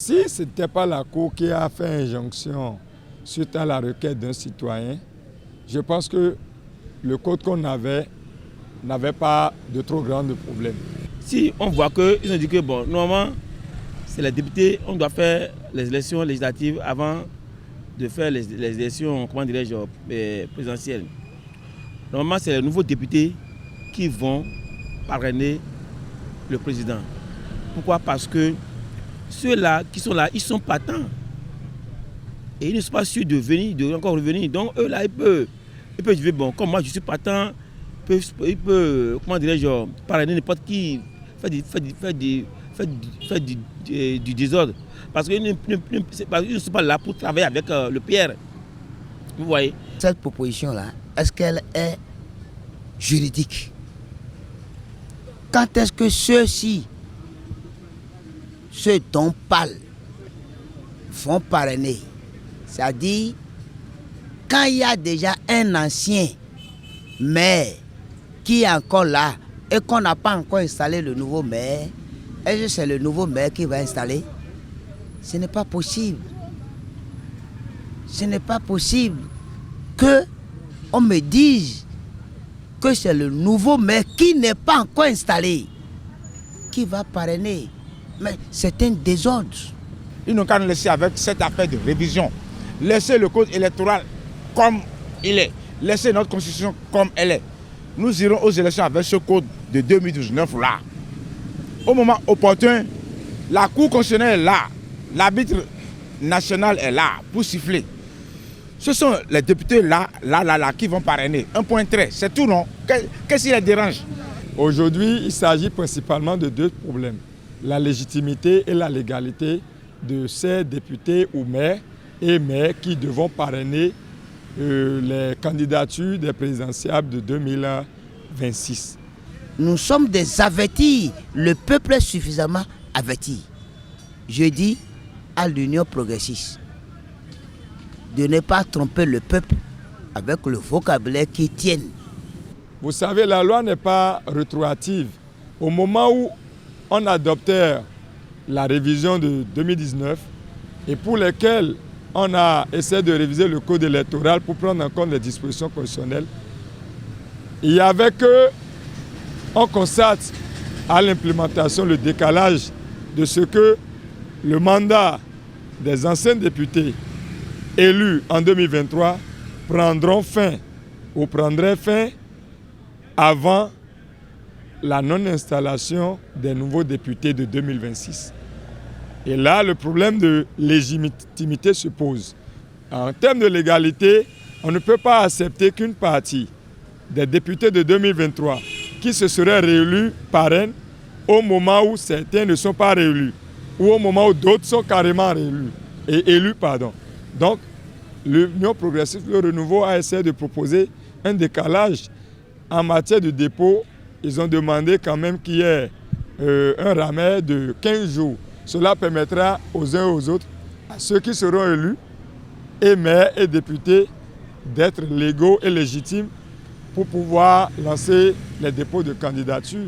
Si ce n'était pas la Cour qui a fait injonction suite à la requête d'un citoyen, je pense que le code qu'on avait n'avait pas de trop grands problèmes. Si on voit qu'ils ont dit que bon, normalement, c'est les députés, on doit faire les élections législatives avant de faire les élections, comment dirais-je, présidentielles. Normalement, c'est les nouveaux députés qui vont parrainer le président. Pourquoi? Parce que ceux-là qui sont là, ils sont partants. Et ils ne sont pas sûrs de encore revenir. Donc eux là, ils peuvent dire, bon, comme moi je suis partant, ils peuvent comment dirais-je, parrainer n'importe qui, faire du désordre. Parce qu'ils ne sont pas là pour travailler avec le Pierre. Vous voyez? Cette proposition-là, est-ce qu'elle est juridique? Quand est-ce que ceux-ci, ceux dont parle, vont parrainer? C'est-à-dire, quand il y a déjà un ancien maire qui est encore là et qu'on n'a pas encore installé le nouveau maire, est-ce que c'est le nouveau maire qui va installer? Ce n'est pas possible. Ce n'est pas possible qu'on me dise que c'est le nouveau maire qui n'est pas encore installé qui va parrainer. Mais c'est un désordre. Ils n'ont qu'à nous laisser avec cette affaire de révision. Laissez le code électoral comme il est. Laissez notre constitution comme elle est. Nous irons aux élections avec ce code de 2019 là. Au moment opportun, la Cour constitutionnelle est là. L'arbitre national est là pour siffler. Ce sont les députés là qui vont parrainer. Un point trait, c'est tout, non? Qu'est-ce qui les dérange? Aujourd'hui, il s'agit principalement de deux problèmes. La légitimité et la légalité de ces députés ou maires et maires qui devront parrainer les candidatures des présidentielles de 2026. Nous sommes des avertis. Le peuple est suffisamment averti. Je dis à l'Union progressiste de ne pas tromper le peuple avec le vocabulaire qui tienne. Vous savez, la loi n'est pas rétroactive. Au moment où on adoptait la révision de 2019 et pour lesquelles on a essayé de réviser le code électoral pour prendre en compte les dispositions constitutionnelles, il y avait que on constate à l'implémentation le décalage de ce que le mandat des anciens députés élus en 2023 prendrait fin avant la non-installation des nouveaux députés de 2026. Et là, le problème de légitimité se pose. En termes de légalité, on ne peut pas accepter qu'une partie des députés de 2023 qui se seraient réélus parrainent au moment où certains ne sont pas réélus ou au moment où d'autres sont carrément élus. Donc, l'Union progressiste, le renouveau a essayé de proposer un décalage en matière de dépôt. Ils ont demandé quand même qu'il y ait un ramène de 15 jours. Cela permettra aux uns et aux autres, à ceux qui seront élus, et maires et députés, d'être légaux et légitimes pour pouvoir lancer les dépôts de candidature.